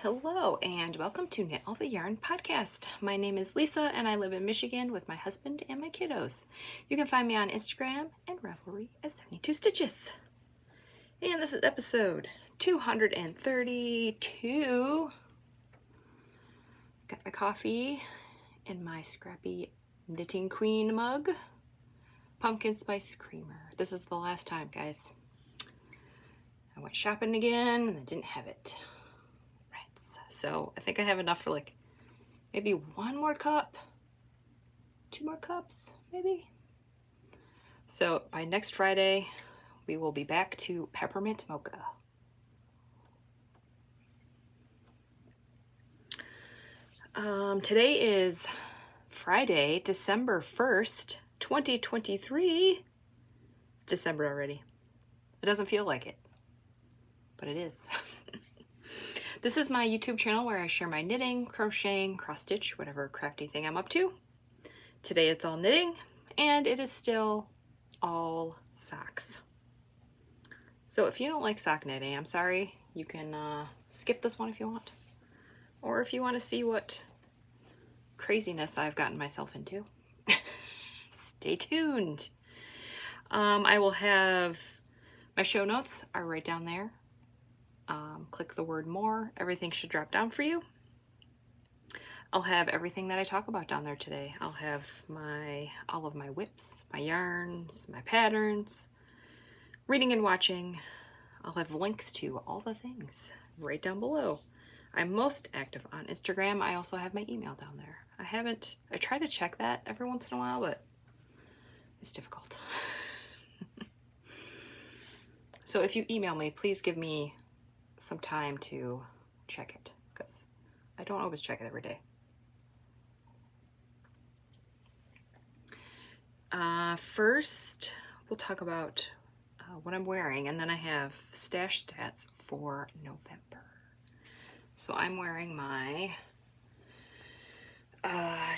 Hello and welcome to Knit All the Yarn podcast. My name is Lisa and I live in Michigan with my husband and my kiddos. You can find me on Instagram and Ravelry as 72 Stitches. And this is episode 232. Got my coffee in my Scrappy Knitting Queen mug. Pumpkin spice creamer. This is the last time, guys. I went shopping again and I didn't have it. So I think I have enough for like maybe one more cup, 2 more cups, maybe. So by next Friday, we will be back to peppermint mocha. Today is Friday, December 1st, 2023. It's December already. It doesn't feel like it, but it is. This is my YouTube channel where I share my knitting, crocheting, cross stitch, whatever crafty thing I'm up to. Today it's all knitting and it is still all socks. So if you don't like sock knitting, I'm sorry. You can skip this one if you want. Or if you want to see what craziness I've gotten myself into, stay tuned. I will have my show notes are right down there. Click the word more. Everything should drop down for you. I'll have everything that I talk about down there today. I'll have all of my whips, my yarns, my patterns, reading and watching. I'll have links to all the things right down below. I'm most active on Instagram. I also have my email down there. I try to check that every once in a while, but it's difficult. So if you email me, please give me some time to check it because I don't always check it every day. First, we'll talk about what I'm wearing, and then I have stash stats for November. So I'm wearing my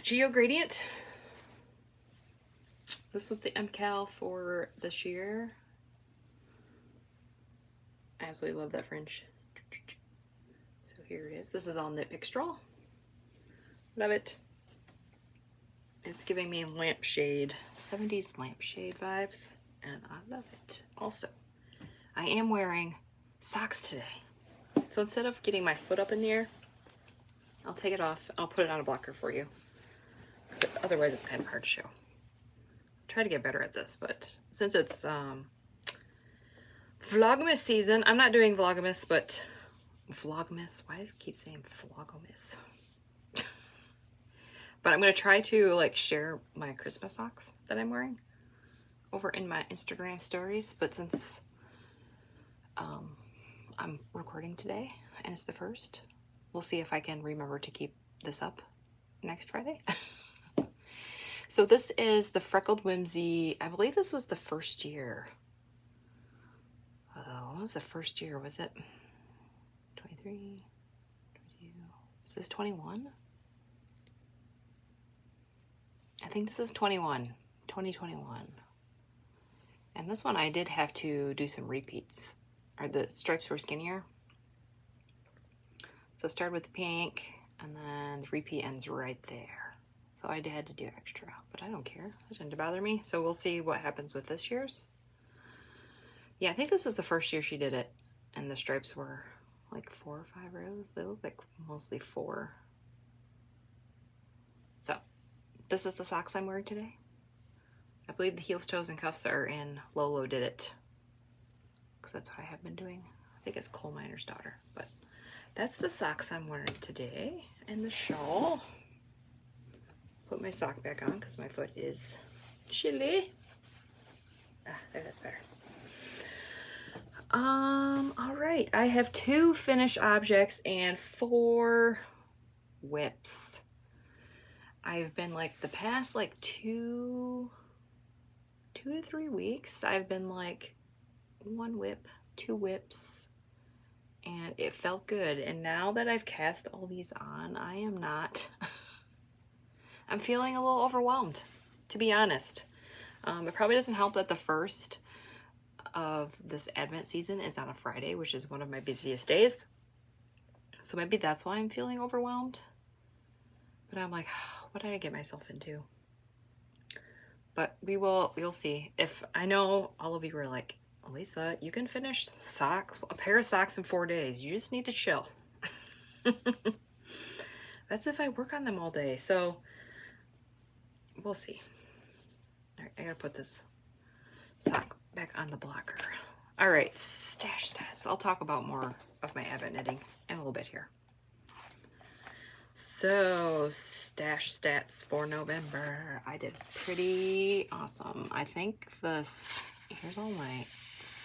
Geo Gradient. This was the MCal for this year. I absolutely love that fringe. So here it is. This is all knit pick straw. Love it. It's giving me lampshade, 70s lampshade vibes, and I love it. Also, I am wearing socks today. So instead of getting my foot up in the air, I'll take it off. I'll put it on a blocker for you. Otherwise, it's kind of hard to show. I'll try to get better at this, but since it's Vlogmas season, I'm not doing Vlogmas, but Vlogmas. Why does it keep saying Vlogmas? But I'm going to try to like share my Christmas socks that I'm wearing over in my Instagram stories. But since I'm recording today and it's the 1st, we'll see if I can remember to keep this up next Friday. So this is the Freckled Whimsy. I believe this was the first year. What was the first year? Was it 23, 22? Is this 21? I think this is 2021. And this one I did have to do some repeats. Or the stripes were skinnier. So start with the pink and then the repeat ends right there. So I had to do extra, but I don't care. It didn't bother me. So we'll see what happens with this year's. Yeah, I think this was the first year she did it. And the stripes were like 4 or 5 rows. They look like mostly 4. So this is the socks I'm wearing today. I believe the heels, toes, and cuffs are in Lolo Did It. Because that's what I have been doing. I think it's Coal Miner's Daughter. But that's the socks I'm wearing today. And the shawl. Put my sock back on because my foot is chilly. There, that's better. All right. I have 2 finished objects and 4 whips. I've been like the past like 2 to 3 weeks, I've been like 1 whip, 2 whips, and it felt good. And now that I've cast all these on, I am not, I'm feeling a little overwhelmed, to be honest. It probably doesn't help that the first of this Advent season is on a Friday, which is one of my busiest days. So maybe that's why I'm feeling overwhelmed. But I'm like, what did I get myself into? But we'll see. If I know all of you are like, Lisa, you can finish a pair of socks in 4 days. You just need to chill. That's if I work on them all day. So we'll see. All right, I gotta put this sock back on the blocker. All right, stash stats. I'll talk about more of my advent knitting in a little bit here. So, stash stats for November. I did pretty awesome. I think here's all my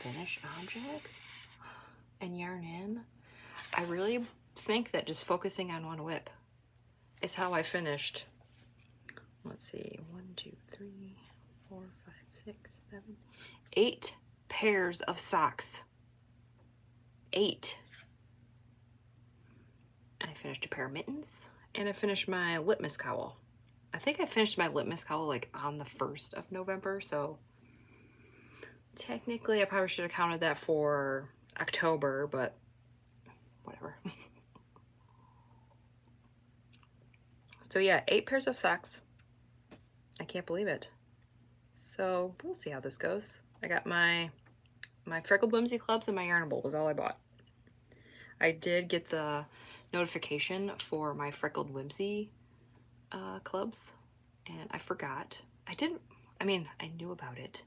finish objects and yarn in. I really think that just focusing on one whip is how I finished. Let's see, 1, 2, 3, 4, 5, 6, 7, 8 pairs of socks. 8. I finished a pair of mittens, and I finished my litmus cowl. I think I finished my litmus cowl like on the 1st of November, so technically I probably should have counted that for October, but whatever. So yeah, 8 pairs of socks. I can't believe it. So we'll see how this goes. I got my Freckled Whimsy clubs and my yarn bowl was all I bought. I did get the notification for my Freckled Whimsy clubs, and I forgot. I knew about it.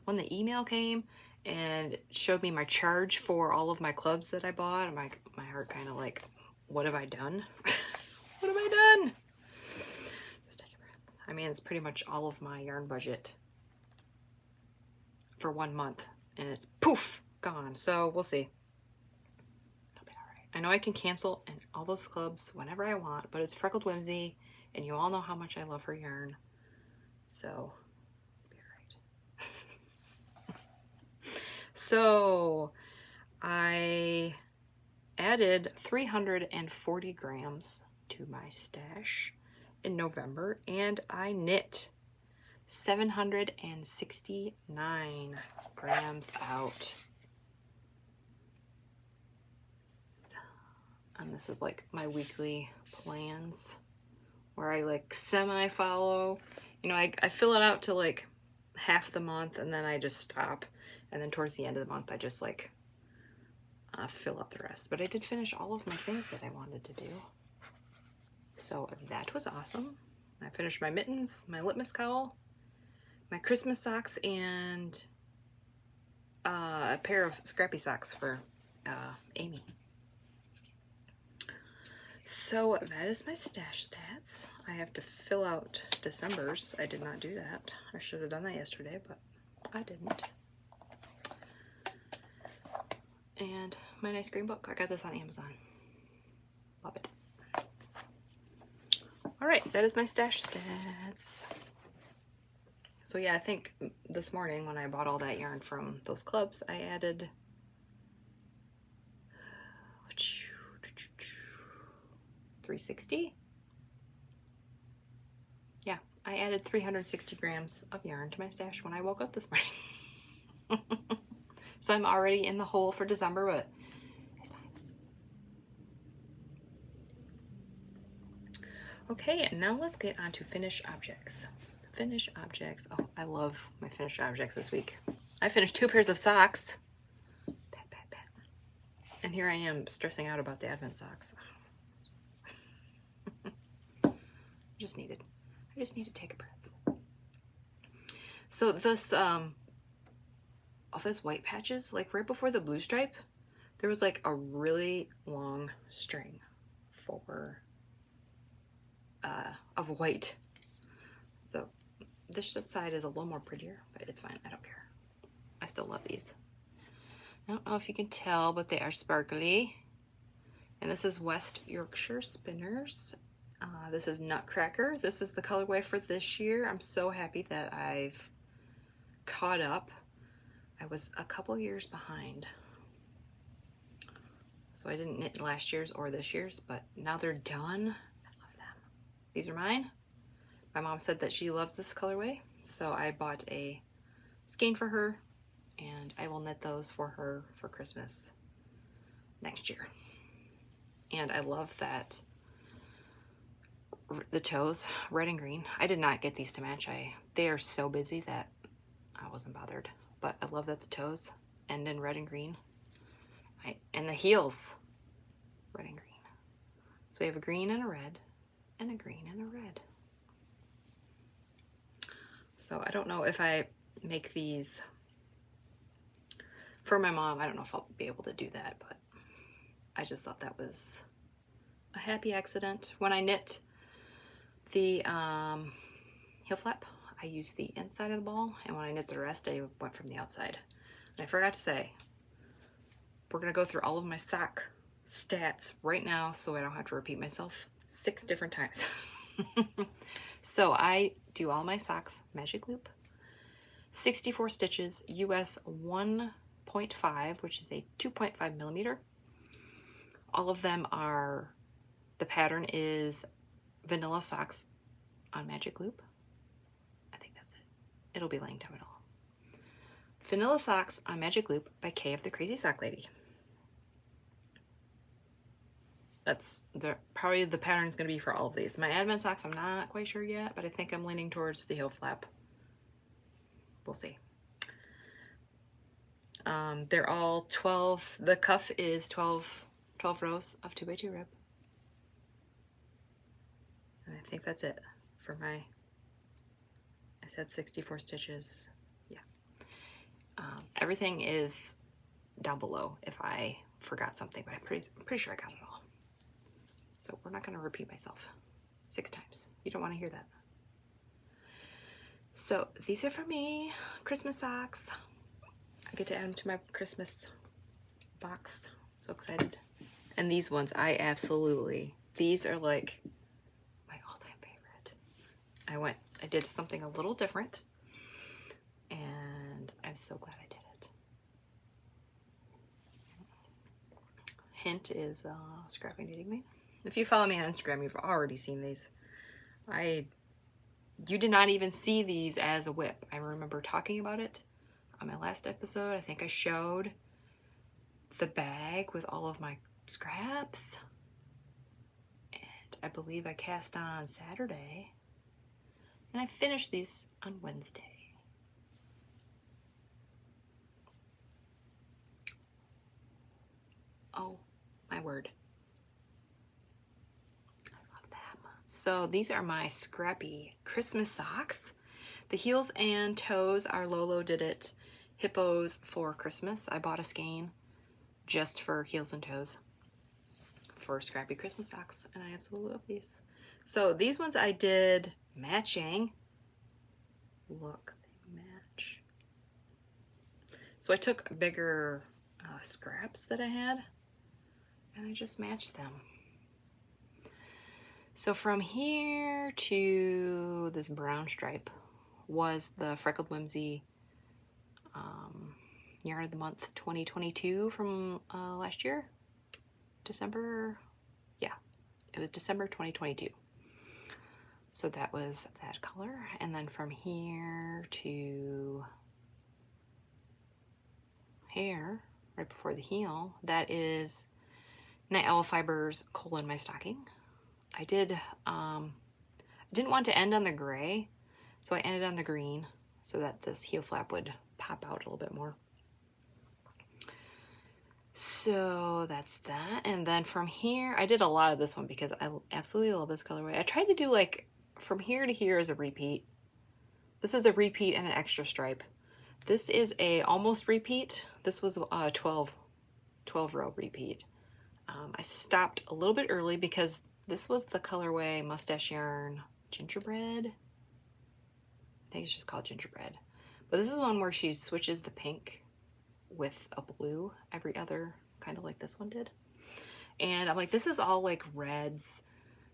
When the email came and showed me my charge for all of my clubs that I bought, my heart kind of like, what have I done? What have I done? Just take a breath. I mean, it's pretty much all of my yarn budget for 1 month, and it's poof, gone. So we'll see. It'll be all right. I know I can cancel and all those clubs whenever I want, but it's Freckled Whimsy, and you all know how much I love her yarn. So it'll be all right. So I added 340 grams to my stash in November, and I knit 769 grams out. And this is like my weekly plans where I like semi-follow. You know, I fill it out to like half the month, and then I just stop. And then towards the end of the month, I just like fill up the rest. But I did finish all of my things that I wanted to do. So that was awesome. I finished my mittens, my litmus cowl, my Christmas socks, and a pair of Scrappy socks for Amy. So that is my stash stats. I have to fill out December's. I did not do that. I should have done that yesterday, but I didn't. And my nice green book. I got this on Amazon. Love it. All right, that is my stash stats. So yeah, I think this morning when I bought all that yarn from those clubs, I added 360. Yeah, I added 360 grams of yarn to my stash when I woke up this morning. So I'm already in the hole for December, but it's fine. Okay, and now let's get on to finish objects. Finish objects. Oh, I love my finished objects this week. I finished 2 pairs of socks. Pat, pat, pat. And here I am stressing out about the Advent socks. I just need to take a breath. So this all those white patches, like right before the blue stripe, there was like a really long string for of white. So this side is a little more prettier, but it's fine. I don't care. I still love these. I don't know if you can tell, but they are sparkly. And this is West Yorkshire Spinners. This is Nutcracker. This is the colorway for this year. I'm so happy that I've caught up. I was a couple years behind. So I didn't knit last year's or this year's, but now they're done. I love them. These are mine. My mom said that she loves this colorway, so I bought a skein for her, and I will knit those for her for Christmas next year. And I love that the toes, red and green. I did not get these to match. They are so busy that I wasn't bothered. But I love that the toes end in red and green. And the heels, red and green. So we have a green and a red, and a green and a red. So I don't know if I make these for my mom. I don't know if I'll be able to do that, but I just thought that was a happy accident. When I knit the heel flap, I used the inside of the ball, and when I knit the rest, I went from the outside. And I forgot to say, we're gonna go through all of my sock stats right now so I don't have to repeat myself 6 different times. So I do all my socks magic loop, 64 stitches, US 1.5, which is a 2.5 millimeter. All of them are, the pattern is vanilla socks on magic loop. I think that's it. It'll be linked to it all. Vanilla socks on magic loop by Kay of the Crazy Sock Lady. That's probably the pattern is going to be for all of these. My advent socks, I'm not quite sure yet, but I think I'm leaning towards the heel flap. We'll see. They're all 12. The cuff is 12 rows of 2x2 rib. And I think that's it for my, I said 64 stitches. Yeah. Everything is down below if I forgot something, but I'm pretty sure I got it all. So we're not going to repeat myself 6 times. You don't want to hear that. So these are for me, Christmas socks. I get to add them to my Christmas box. So excited. And these ones, these are like my all-time favorite. I did something a little different, and I'm so glad I did it. Hint is Scrappy Knitting Me. If you follow me on Instagram, you've already seen these. You did not even see these as a whip. I remember talking about it on my last episode. I think I showed the bag with all of my scraps. And I believe I cast on Saturday. And I finished these on Wednesday. Oh, my word. So these are my Scrappy Christmas socks. The heels and toes are Lolo Did It Hippos for Christmas. I bought a skein just for heels and toes for Scrappy Christmas socks, and I absolutely love these. So these ones I did matching. Look, they match. So I took bigger scraps that I had, and I just matched them. So from here to this brown stripe was the Freckled Whimsy Yarn of the Month 2022 from last year. December, yeah, it was December 2022. So that was that color. And then from here to here, right before the heel, that is Night Owl Fibers My Stocking. I didn't want to end on the gray, so I ended on the green so that this heel flap would pop out a little bit more. So that's that. And then from here, I did a lot of this one because I absolutely love this colorway. I tried to do like from here to here is a repeat. This is a repeat and an extra stripe. This is a almost repeat. This was a 12 row repeat. I stopped a little bit early because this was the colorway Mustache Yarn Gingerbread. I think it's just called Gingerbread. But this is one where she switches the pink with a blue every other, kind of like this one did. And I'm like, this is all like reds,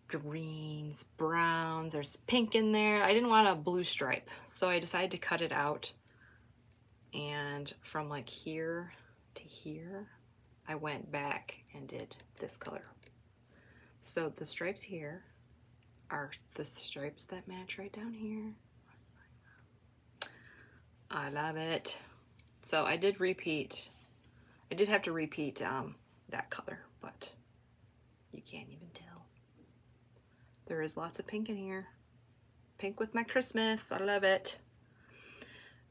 greens, browns. There's pink in there. I didn't want a blue stripe, so I decided to cut it out. And from like here to here, I went back and did this color. So the stripes here are the stripes that match right down here. I love it. So I did repeat. I did have to repeat that color, but You can't even tell. There is lots of pink in here. Pink with my Christmas. I love it.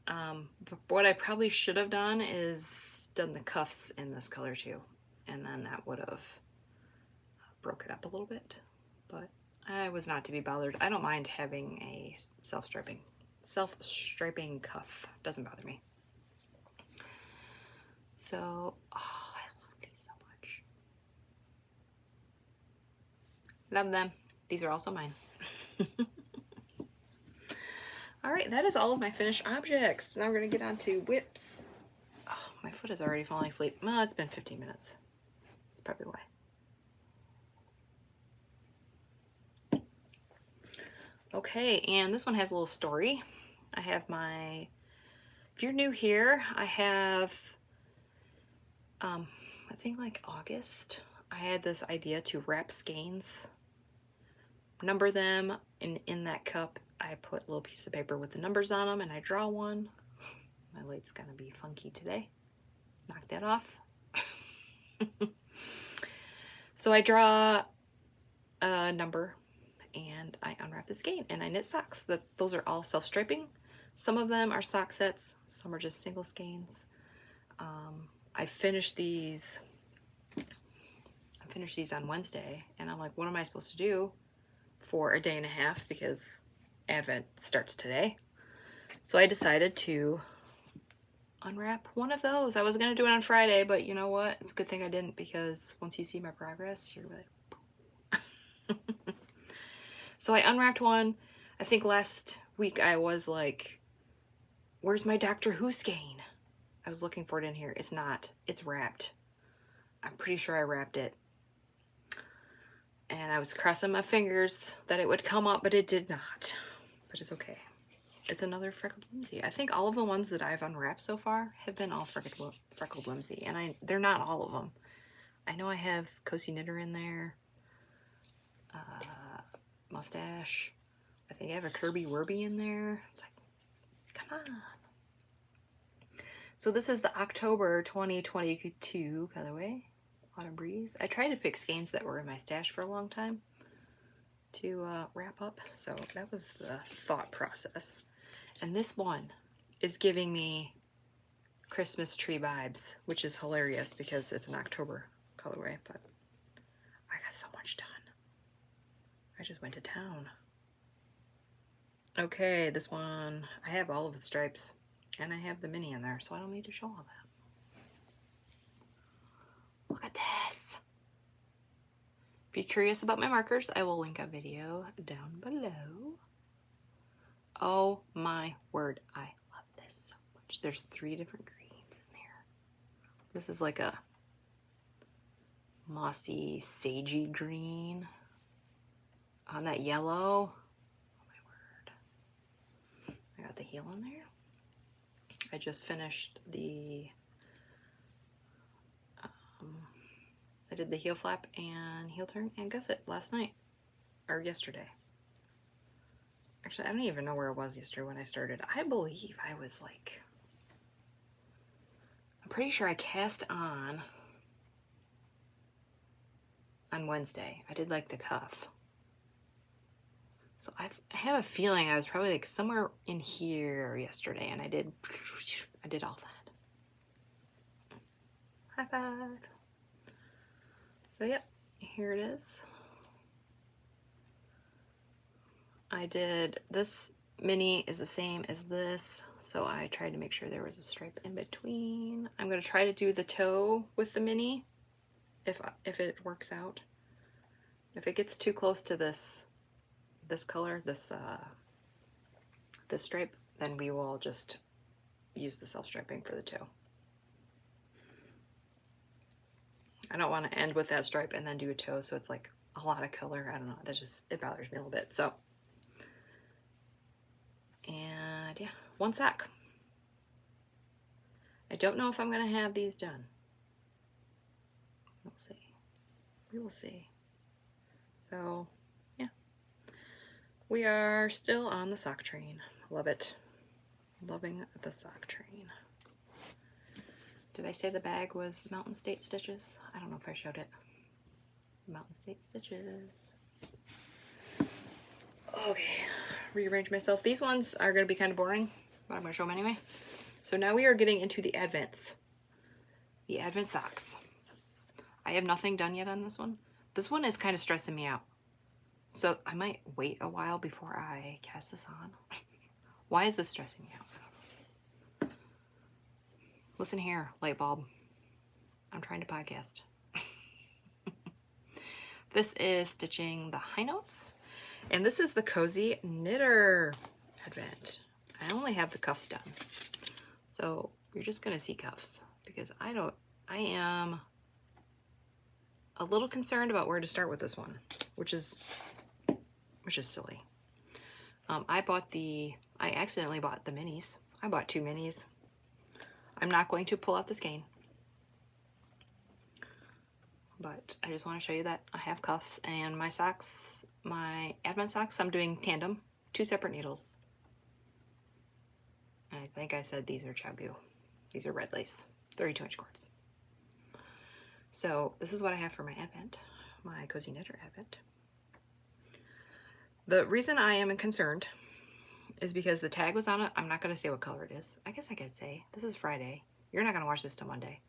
But what I probably should have done is done the cuffs in this color too. And then that would have broke it up a little bit. But I was not to be bothered. I don't mind having a self-striping cuff. Doesn't bother me. So, oh, I love these so much. Love them. These are also mine. All right, that is all of my finished objects. Now we're gonna get on to whips. Oh, my foot is already falling asleep. Well, it's been 15 minutes. That's probably why. Okay, and this one has a little story. I have my, if you're new here, I have, I think like August, I had this idea to wrap skeins, number them, and in that cup, I put a little piece of paper with the numbers on them, and I draw one. My light's gonna be funky today. Knock that off. So I draw a number, and I unwrap the skein, and I knit socks. Those are all self-striping. Some of them are sock sets, some are just single skeins. I finished these on Wednesday, and I'm like, what am I supposed to do for a day and a half, because Advent starts today. So I decided to unwrap one of those. I was gonna do it on Friday, but you know what? It's a good thing I didn't, because once you see my progress, you're like, so I unwrapped one. I think last week I was like, where's my Doctor Who skein? I was looking for it in here. It's not. It's wrapped. I'm pretty sure I wrapped it. And I was crossing my fingers that it would come up, but it did not. But it's okay. It's another freckled whimsy. I think all of the ones that I've unwrapped so far have been all freckled whimsy, and they're not all of them. I know I have Cozy Knitter in there, Mustache. I think I have a Kirby Werby in there. It's like, come on. So this is the October 2022 colorway, Autumn Breeze. I tried to pick skeins that were in my stash for a long time to wrap up, so that was the thought process. And this one is giving me Christmas tree vibes, which is hilarious because it's an October colorway, but I got so much done. I just went to town. Okay, this one, I have all of the stripes, and I have the mini in there, so I don't need to show all that. Look at this. If you're curious about my markers, I will link a video down below. Oh my word, I love this so much. There's 3 different greens in there. This is like a mossy, sagey green on that yellow. Oh my word. I got the heel in there. I just finished the I did the heel flap and heel turn and gusset last night, or yesterday. Actually, I don't even know where I was yesterday when I started. I believe I was like, I'm pretty sure I cast on Wednesday. I did like the cuff. So I have a feeling I was probably like somewhere in here yesterday, and I did all that. High five. So yep, here it is. I did, this mini is the same as this, so I tried to make sure there was a stripe in between. I'm going to try to do the toe with the mini, if it works out. If it gets too close to this color, this stripe, then we will just use the self-striping for the toe. I don't want to end with that stripe and then do a toe, so it's like a lot of color. I don't know, that's just, it bothers me a little bit. So, and yeah, 1 sock. I don't know if I'm going to have these done. We'll see. We will see. So, yeah. We are still on the sock train. Love it. Loving the sock train. Did I say the bag was Mountain State Stitches? I don't know if I showed it. Mountain State stitches. Okay, rearrange myself. These ones are going to be kind of boring, but I'm going to show them anyway. So now we are getting into the Advents. The Advent socks. I have nothing done yet on this one. This one is kind of stressing me out. So I might wait a while before I cast this on. Why is this stressing me out? I don't know. Listen here, light bulb. I'm trying to podcast. This is stitching the high notes. And this is the Cozy Knitter Advent. I only have the cuffs done. So you're just gonna see cuffs because I am a little concerned about where to start with this one, which is silly. I accidentally bought the minis. I bought 2 minis. I'm not going to pull out the skein, but I just want to show you that I have cuffs and my socks, my Advent socks, I'm doing tandem, 2 separate needles. And I think I said these are Chiaogoo. These are red lace, 32-inch cords. So this is what I have for my Advent, my Cozy Knitter Advent. The reason I am concerned is because the tag was on it. I'm not going to say what color it is. I guess I could say. This is Friday. You're not going to watch this till Monday.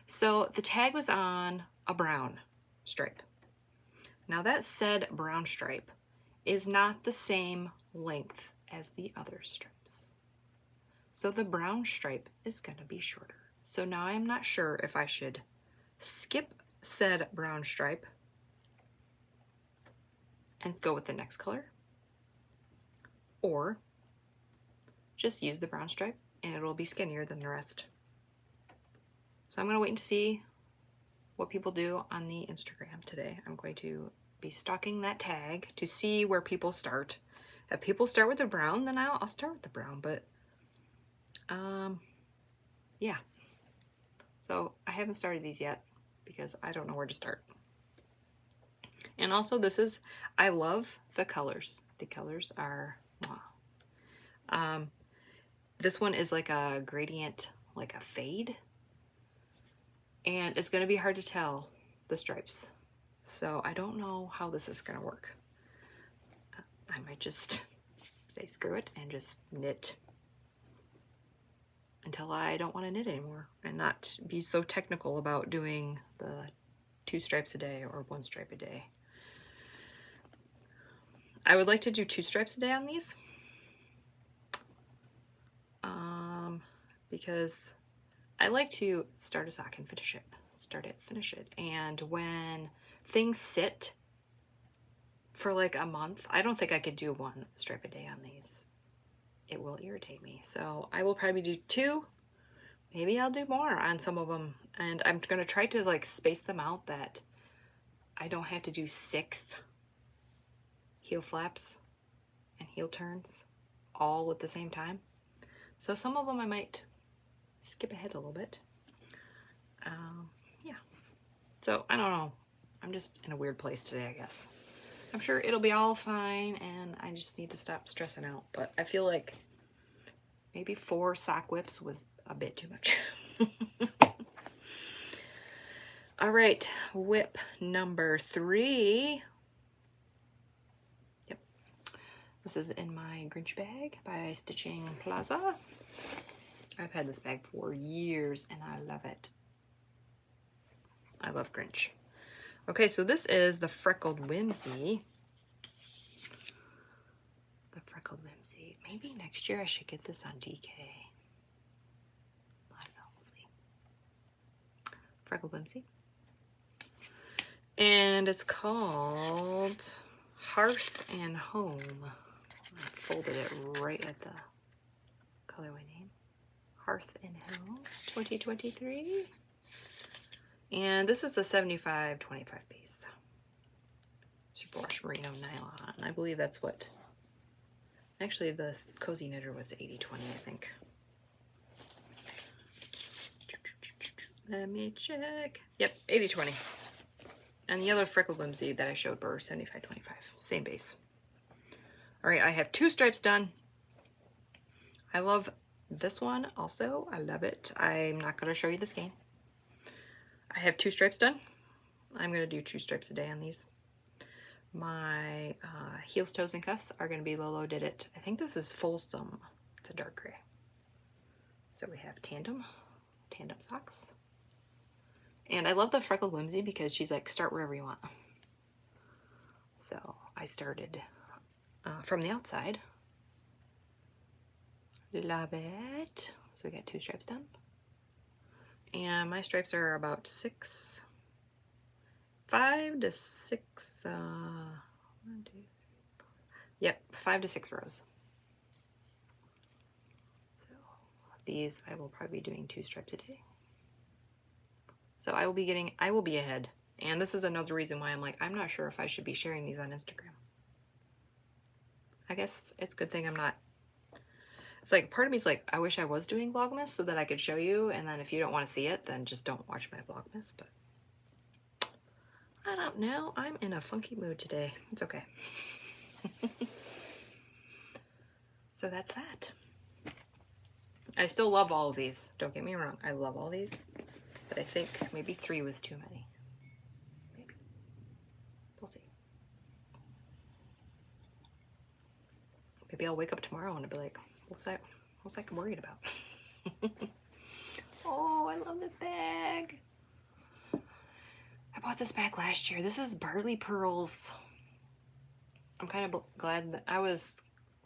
So the tag was on a brown stripe. Now that said brown stripe is not the same length as the other stripes. So the brown stripe is going to be shorter. So now I'm not sure if I should skip said brown stripe and go with the next color, or just use the brown stripe and it'll be skinnier than the rest. So I'm going to wait to see what people do on the Instagram today. I'm going to be stalking that tag to see where people start. If people start with the brown, then I'll start with the brown, but yeah. So I haven't started these yet because I don't know where to start. And also I love the colors. The colors are, wow. This one is like a gradient, like a fade. And it's going to be hard to tell the stripes. So I don't know how this is going to work. I might just say screw it and just knit until I don't want to knit anymore and not be so technical about doing the 2 stripes a day or 1 stripe a day. I would like to do 2 stripes a day on these because I like to start a sock and finish it. Start it, finish it. And when things sit for like a month, I don't think I could do 1 stripe a day on these. It will irritate me. So I will probably do 2. Maybe I'll do more on some of them. And I'm going to try to like space them out that I don't have to do 6 heel flaps and heel turns all at the same time. So some of them I might skip ahead a little bit. Yeah. So I don't know. I'm just in a weird place today, I guess. I'm sure it'll be all fine and I just need to stop stressing out. But I feel like maybe 4 sock whips was a bit too much. All right, whip number 3. Yep. This is in my Grinch bag by Stitching Plaza. I've had this bag for years and I love it. I love Grinch. Okay, so this is the Freckled Whimsy. The Freckled Whimsy. Maybe next year I should get this on DK. I don't know, we'll see. Freckled Whimsy. And it's called Hearth and Home. I folded it right at the colorway name. Hearth and Home 2023. And this is the 75-25 base. Superwash merino nylon. I believe that's what. Actually, the Cozy Knitter was 80-20, I think. Let me check. Yep, 80-20. And the other Freckled Whimsy that I showed were 75-25. Same base. All right, I have 2 stripes done. I love this one also. I love it. I'm not going to show you the skein. I have 2 stripes done. I'm going to do 2 stripes a day on these. My heels, toes, and cuffs are going to be Lolo Did It. I think this is Folsom. It's a dark gray. So we have tandem socks. And I love the Freckled Whimsy because she's like, start wherever you want. So I started from the outside. Love it. So we got 2 stripes done. And my stripes are about 5 to 6, 1, 2, 3, 4. Yep, 5 to 6 rows. So these I will probably be doing 2 stripes a day. So I will be ahead. And this is another reason why I'm like, I'm not sure if I should be sharing these on Instagram. I guess it's a good thing I'm not. It's like, part of me is like, I wish I was doing Vlogmas so that I could show you, and then if you don't want to see it, then just don't watch my Vlogmas, but I don't know. I'm in a funky mood today. It's okay. So that's that. I still love all of these. Don't get me wrong. I love all these, but I think maybe 3 was too many. Maybe. We'll see. Maybe I'll wake up tomorrow and I'll be like, what was I worried about? Oh, I love this bag. I bought this bag last year. This is Barley Pearls. I'm kind of glad that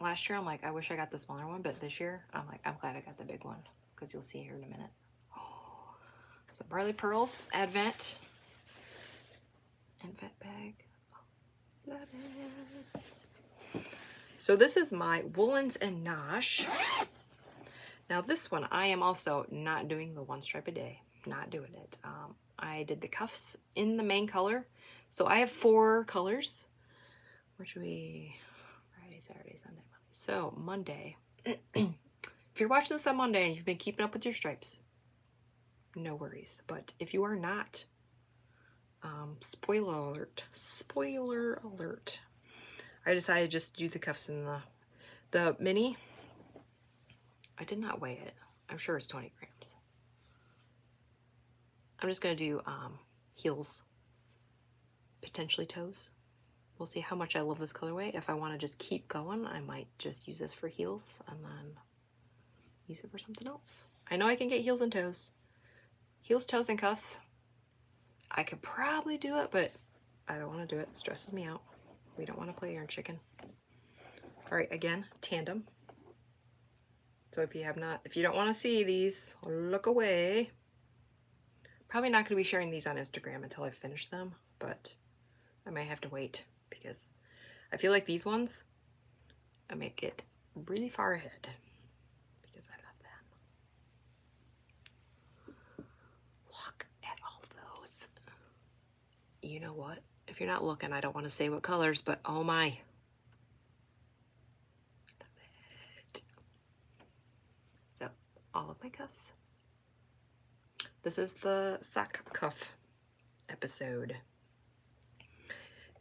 last year I'm like, I wish I got the smaller one, but this year I'm like, I'm glad I got the big one because you'll see here in a minute. Oh, so Barley Pearls Advent bag. Oh, love it. So this is my Woolens and Nosh. Now this one, I am also not doing the 1 stripe a day. Not doing it. I did the cuffs in the main color. So I have 4 colors. Friday, Saturday, Sunday, Monday. So Monday, if you're watching this on Monday and you've been keeping up with your stripes, no worries. But if you are not, spoiler alert. I decided just to do the cuffs in the mini. I did not weigh it. I'm sure it's 20 grams. I'm just going to do heels, potentially toes. We'll see how much I love this colorway. If I want to just keep going, I might just use this for heels and then use it for something else. I know I can get heels and toes. Heels, toes, and cuffs. I could probably do it, but I don't want to do it. It stresses me out. We don't want to play yarn chicken. All right, again, tandem. So if you don't want to see these, look away. Probably not going to be sharing these on Instagram until I finish them, but I might have to wait because I feel like these ones, I make it really far ahead because I love them. Look at all those. You know what? If you're not looking, I don't want to say what colors, but oh my. Love it. So, all of my cuffs. This is the sock cuff episode.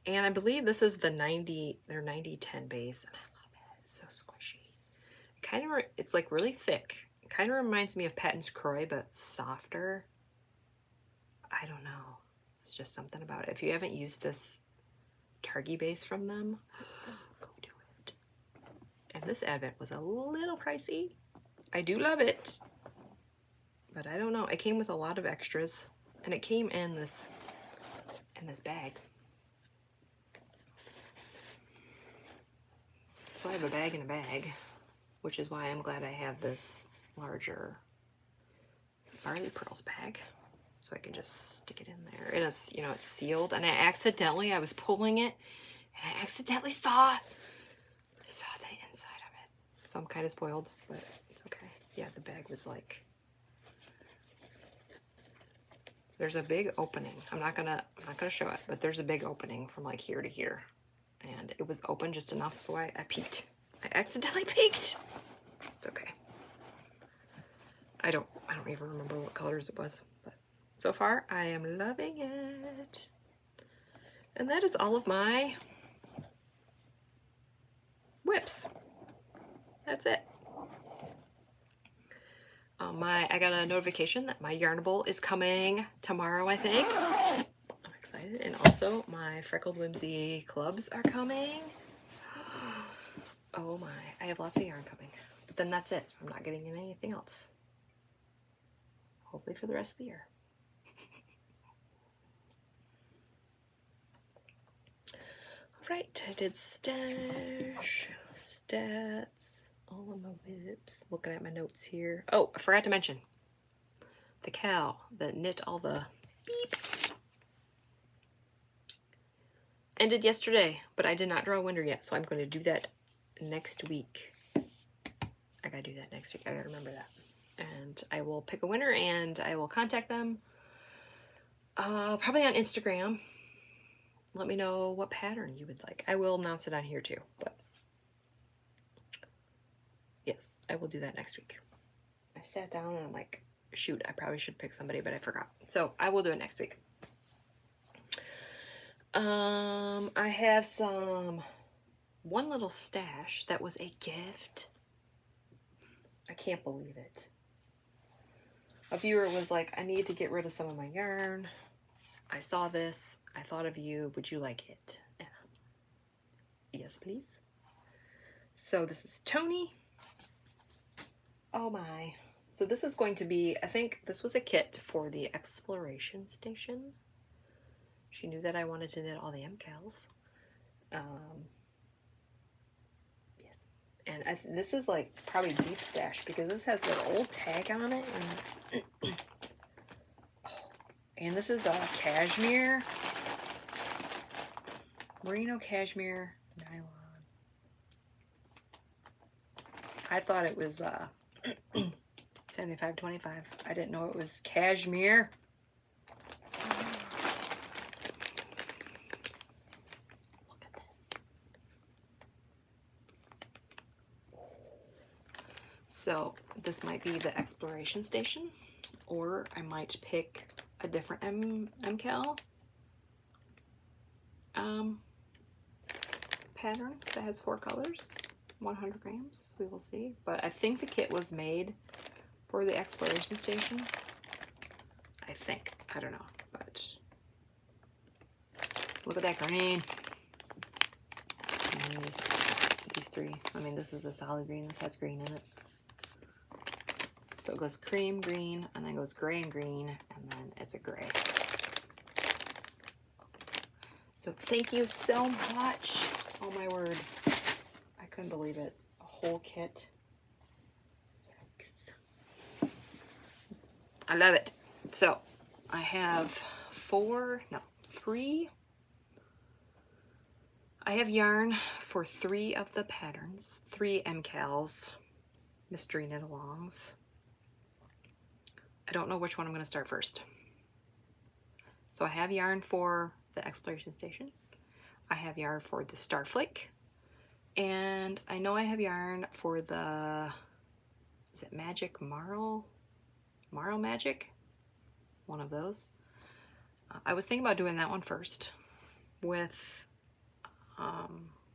And I believe this is their 90-10 base. And I love it. It's so squishy. It's like really thick. It kind of reminds me of Patton's Croy, but softer. I don't know. It's just something about it. If you haven't used this Targi base from them, go do it. And this Advent was a little pricey. I do love it, but I don't know. It came with a lot of extras, and it came in this bag. So I have a bag in a bag, which is why I'm glad I have this larger Barley Pearls bag. So I can just stick it in there. It is, it's sealed. And I was pulling it, and I accidentally saw the inside of it. So I'm kind of spoiled, but it's okay. Yeah, the bag was like, there's a big opening. I'm not gonna show it, but there's a big opening from like here to here. And it was open just enough, so I peeked. I accidentally peeked. It's okay. I don't even remember what colors it was, but so far, I am loving it. And that is all of my whips. That's it. I got a notification that my Yarnable is coming tomorrow, I think. I'm excited. And also, my Freckled Whimsy clubs are coming. Oh my, I have lots of yarn coming. But then that's it. I'm not getting in anything else. Hopefully for the rest of the year. Alright, I did stash, stats, all of my whips. Looking at my notes here. Oh, I forgot to mention. The cow that knit all the beep ended yesterday, but I did not draw a winner yet, so I'm going to do that next week. I gotta do that next week. I gotta remember that. And I will pick a winner and I will contact them probably on Instagram. Let me know what pattern you would like. I will announce it on here too, but yes, I will do that next week. I sat down and I'm like, shoot, I probably should pick somebody, but I forgot. So I will do it next week. I have one little stash that was a gift. I can't believe it. A viewer was like, I need to get rid of some of my yarn. I saw this. I thought of you. Would you like it? Yeah. Yes, please. So this is Tony. Oh my. So this is going to be, I think this was a kit for the exploration station. She knew that I wanted to knit all the MCALs. Yes. And this is like probably deep stash because this has the old tag on it. And, and this is a cashmere. Merino cashmere nylon. I thought it was 75-25. I didn't know it was cashmere. Look at this. So this might be the exploration station, or I might pick a different MCAL pattern that has 4 colors, 100 grams. We will see. But I think the kit was made for the exploration station. I think. I don't know. But look at that green. And these 3. I mean, this is a solid green. This has green in it. So it goes cream, green, and then goes gray and green, and then it's a gray. So thank you so much. Oh my word. I couldn't believe it. A whole kit. Yikes. I love it. So I have 3. I have yarn for 3 of the patterns, 3 MCALs, mystery knit alongs. I don't know which one I'm going to start first. So I have yarn for the exploration station. I have yarn for the Starflake. And I know I have yarn for the, is it Magic Marl? Marl Magic? One of those. I was thinking about doing that one first with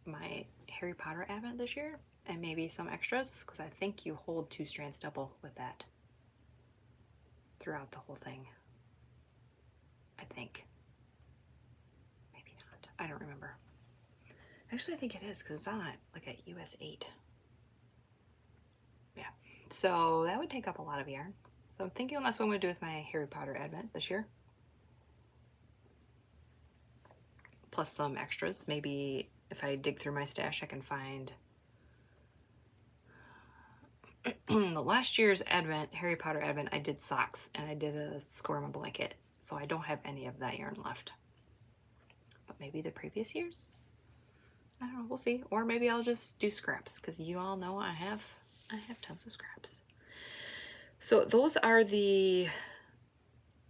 my Harry Potter advent this year and maybe some extras, because I think you hold 2 strands double with that throughout the whole thing. I think. Maybe not. I don't remember. Actually, I think it is because it's on like a US 8. Yeah. So that would take up a lot of yarn. So I'm thinking that's what I'm going to do with my Harry Potter advent this year. Plus some extras. Maybe if I dig through my stash, I can find the last year's advent, Harry Potter advent, I did socks and I did a squirrel blanket. So I don't have any of that yarn left. But maybe the previous years? I don't know, we'll see. Or maybe I'll just do scraps because you all know I have tons of scraps. So those are the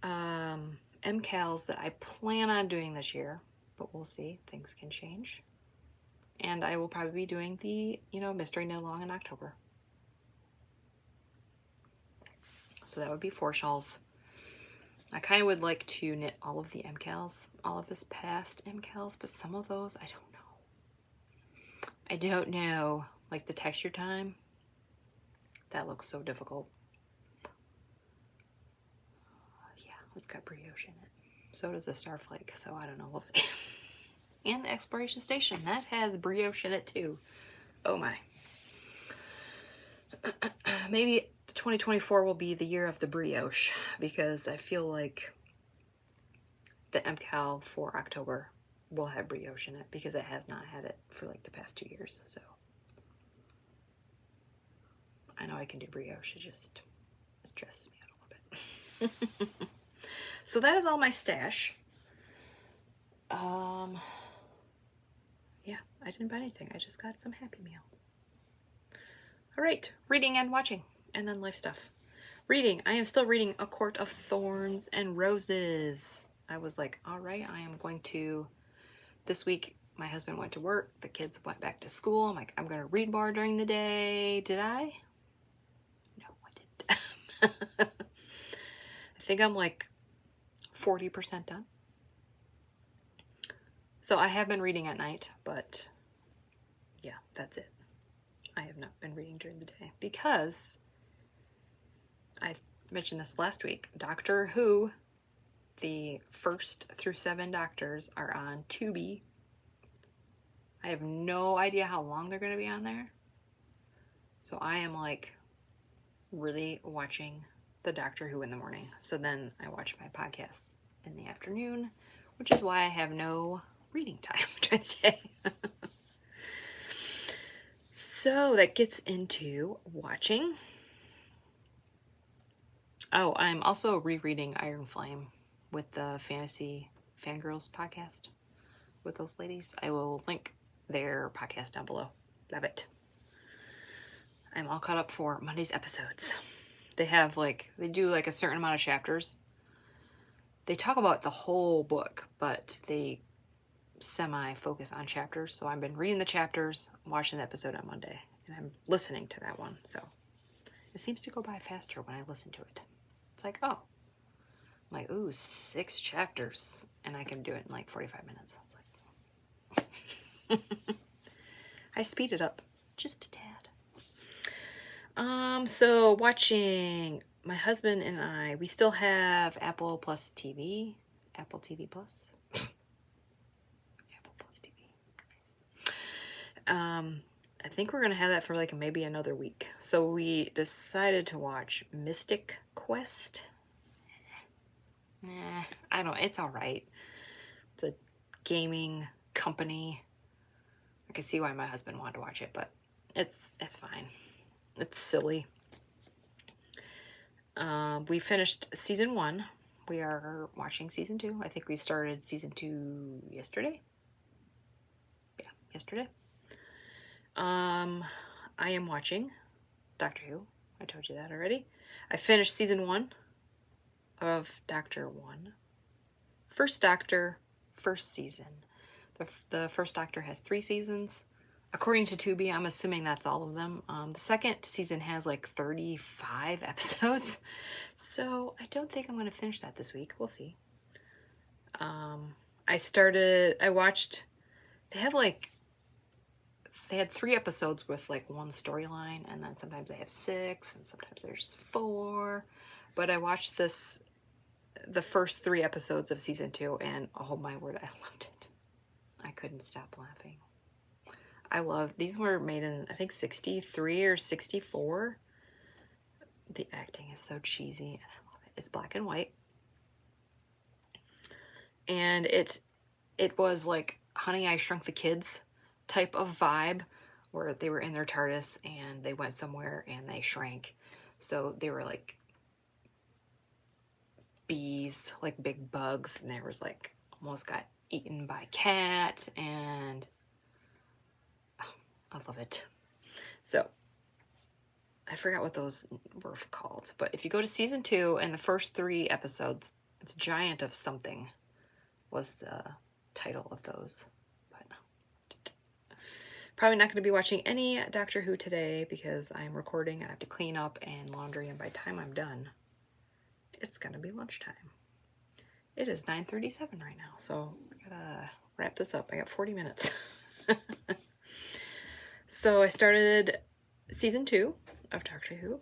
MCALs that I plan on doing this year, but we'll see. Things can change. And I will probably be doing the, mystery knit along in October. So that would be 4 shawls. I kind of would like to knit all of the MCALs, all of his past MCALs, but some of those, I don't know. Like the texture time, that looks so difficult. Yeah, it's got brioche in it. So does the Starflake. So I don't know. We'll see. And the Exploration Station. That has brioche in it too. Oh my. Maybe 2024 will be the year of the brioche, because I feel like the MCAL for October will have brioche in it, because it has not had it for like the past 2 years. So I know I can do brioche. It stresses me out a little bit. So that is all my stash. Yeah, I didn't buy anything. I just got some Happy Meal. All right, reading and watching, and then life stuff. Reading, I am still reading A Court of Thorns and Roses. I was like, all right, I am going to, this week, my husband went to work, the kids went back to school. I'm like, I'm going to read more during the day. Did I? No, I didn't. I think I'm like 40% done. So I have been reading at night, but yeah, that's it. I have not been reading during the day because I mentioned this last week. Doctor Who, the 1st through 7 Doctors are on Tubi. I have no idea how long they're going to be on there. So I am like really watching the Doctor Who in the morning. So then I watch my podcasts in the afternoon, which is why I have no reading time during the day. So that gets into watching. Oh, I'm also rereading Iron Flame with the Fantasy Fangirls podcast with those ladies. I will link their podcast down below. Love it. I'm all caught up for Monday's episodes. They have they do like a certain amount of chapters. They talk about the whole book, but they semi-focus on chapters. So I've been reading the chapters, watching the episode on Monday, and I'm listening to that one. So it seems to go by faster when I listen to it. It's like, oh, I'm like, ooh, 6 chapters, and I can do it in like 45 minutes. It's like I speed it up just a tad. So watching, my husband and I, we still have Apple Plus TV, Apple TV Plus. Apple Plus TV. Nice. I think we're gonna have that for like maybe another week. So we decided to watch Mystic Quest. I don't. It's all right. It's a gaming company. I can see why my husband wanted to watch it, but it's fine. It's silly. We finished season 1. We are watching season 2. I think we started season 2 yesterday. Yeah, yesterday. I am watching Doctor Who. I told you that already. I finished season 1 of Doctor 1. First Doctor, first season. The first Doctor has 3 seasons. According to Tubi, I'm assuming that's all of them. The second season has like 35 episodes. So I don't think I'm going to finish that this week. We'll see. I watched, they had 3 episodes with like one storyline, and then sometimes they have 6, and sometimes there's 4. But I watched the first 3 episodes of season 2, and oh my word, I loved it. I couldn't stop laughing. These were made in, I think, 63 or 64. The acting is so cheesy, and I love it. It's black and white. And it was like Honey, I Shrunk the Kids type of vibe, where they were in their TARDIS and they went somewhere and they shrank. So they were like bees, like big bugs, and there was like almost got eaten by a cat, and I love it. So I forgot what those were called, but if you go to season 2 and the first 3 episodes, it's Giant of Something was the title of those. But probably not going to be watching any Doctor Who today because I'm recording. I have to clean up and laundry, and by the time I'm done, it's going to be lunchtime. It is 9:37 right now, so I gotta wrap this up. I got 40 minutes. So I started season 2 of Doctor Who.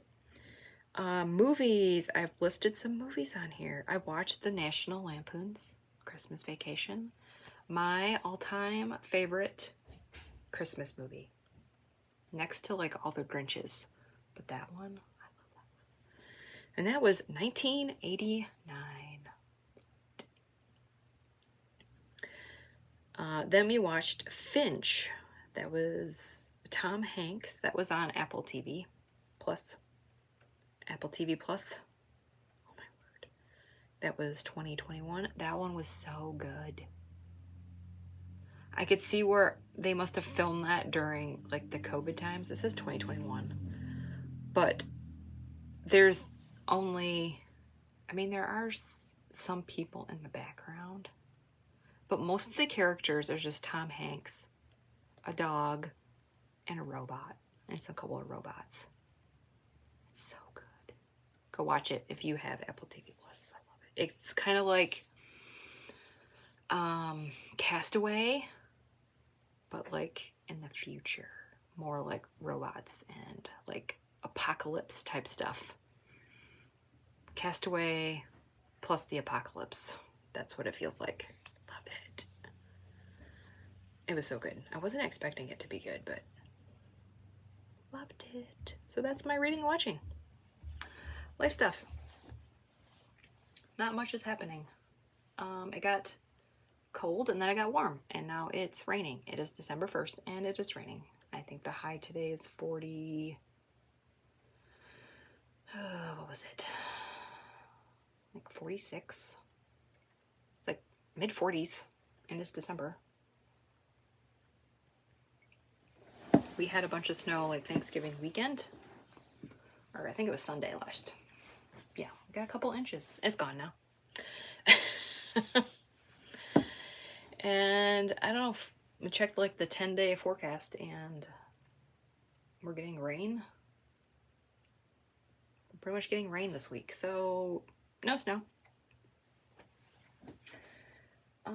Movies. I've listed some movies on here. I watched the National Lampoons Christmas Vacation. My all-time favorite Christmas movie. Next to like all the Grinches. But that one, I love that one. And that was 1989. Then we watched Finch. That was Tom Hanks. That was on Apple TV Plus. Apple TV Plus. Oh my word. That was 2021. That one was so good. I could see where they must have filmed that during like the COVID times. This is 2021. But there's only, I mean, there are some people in the background. But most of the characters are just Tom Hanks, a dog, and a robot. And it's a couple of robots. It's so good. Go watch it if you have Apple TV Plus. I love it. It's kind of like Castaway, but like in the future. More like robots and like apocalypse type stuff. Castaway plus the apocalypse. That's what it feels like. Love it. It was so good. I wasn't expecting it to be good, but loved it. So that's my reading and watching. Life stuff. Not much is happening. It got cold and then it got warm and now it's raining. It is December 1st and it is raining. I think the high today is 40. What was it? Like 46. It's like mid 40s and it's December. We had a bunch of snow like Thanksgiving weekend. Or I think it was Sunday last. Yeah, we got a couple inches. It's gone now. And I don't know if we checked like the 10-day forecast and we're getting rain. We're pretty much getting rain this week. So no snow. I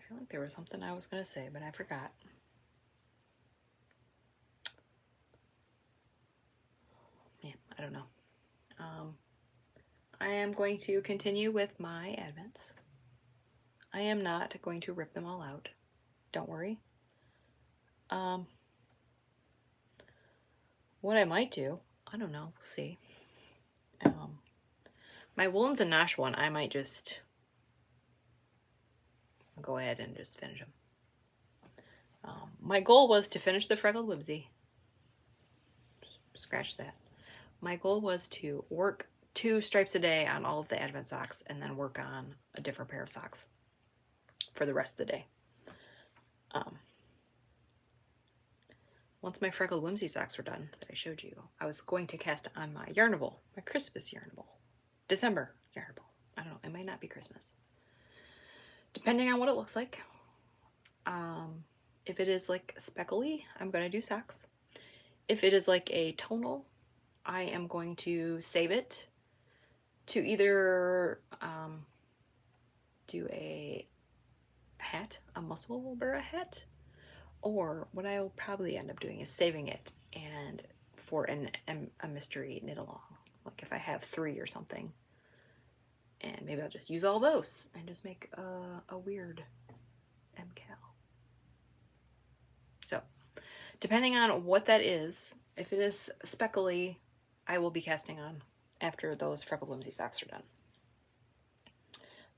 feel like there was something I was going to say, but I forgot. Yeah, I don't know. I am going to continue with my advents. I am not going to rip them all out. Don't worry. What I might do, I don't know. We'll see. My Woolens and Nosh one, I might just go ahead and just finish them. My goal was to finish the Freckled Whimsy. Scratch that. My goal was to work 2 stripes a day on all of the Advent socks and then work on a different pair of socks for the rest of the day. Once my Freckled Whimsy socks were done that I showed you, I was going to cast on my Yarnable, my Christmas Yarnable. December Yarnable. I don't know, it might not be Christmas. Depending on what it looks like. If it is like speckly, I'm going to do socks. If it is like a tonal, I am going to save it to either do a hat, a Musselburgh hat, or what I will probably end up doing is saving it and for a mystery knit along. Like if I have 3 or something, and maybe I'll just use all those and just make a weird MCal. So, depending on what that is, if it is speckly, I will be casting on after those Freckled Whimsy socks are done.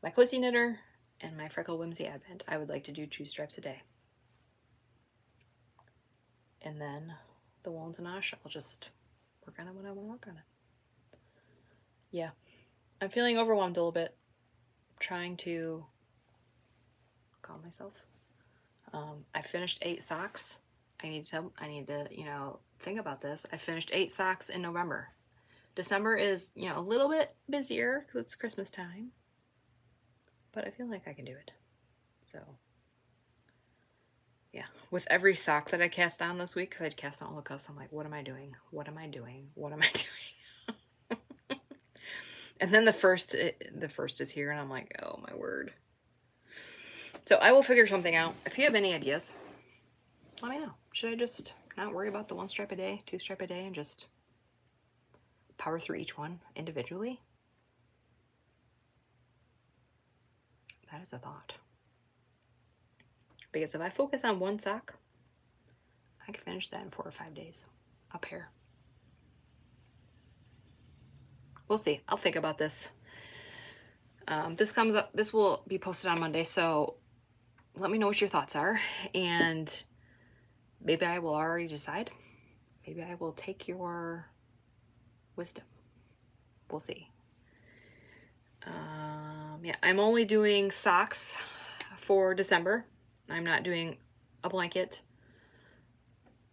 My Cozy Knitter and my Freckled Whimsy Advent, I would like to do 2 stripes a day. And then the Woolens and Nosh, I'll just work on it when I want to work on it. Yeah. I'm feeling overwhelmed a little bit. Trying to calm myself. I finished 8 socks. I need to, you know, think about this. I finished 8 socks in November. December is, you know, a little bit busier because it's Christmas time. But I feel like I can do it. So, yeah. With every sock that I cast on this week, because I'd cast on all the coasts, I'm like, what am I doing? What am I doing? What am I doing? And then the first is here, and I'm like, oh my word. So I will figure something out. If you have any ideas, let me know. Should I just not worry about the 1 stripe a day, 2 stripe a day, and just power through each one individually? That is a thought. Because if I focus on 1 sock, I can finish that in 4 or 5 days. A pair. We'll see. I'll think about this. This comes up, this will be posted on Monday, so let me know what your thoughts are, and maybe I will already decide. Maybe I will take your wisdom. We'll see. Yeah, I'm only doing socks for December. I'm not doing a blanket,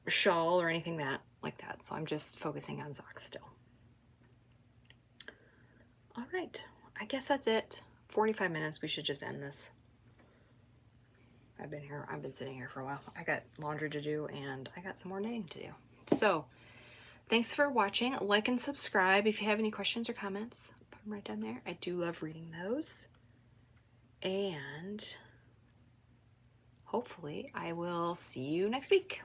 shawl, or anything like that. So I'm just focusing on socks still. All right, I guess that's it. 45 minutes, we should just end this. I've been sitting here for a while. I got laundry to do and I got some more knitting to do. So thanks for watching. Like and subscribe. If you have any questions or comments, put them right down there. I do love reading those. And hopefully I will see you next week.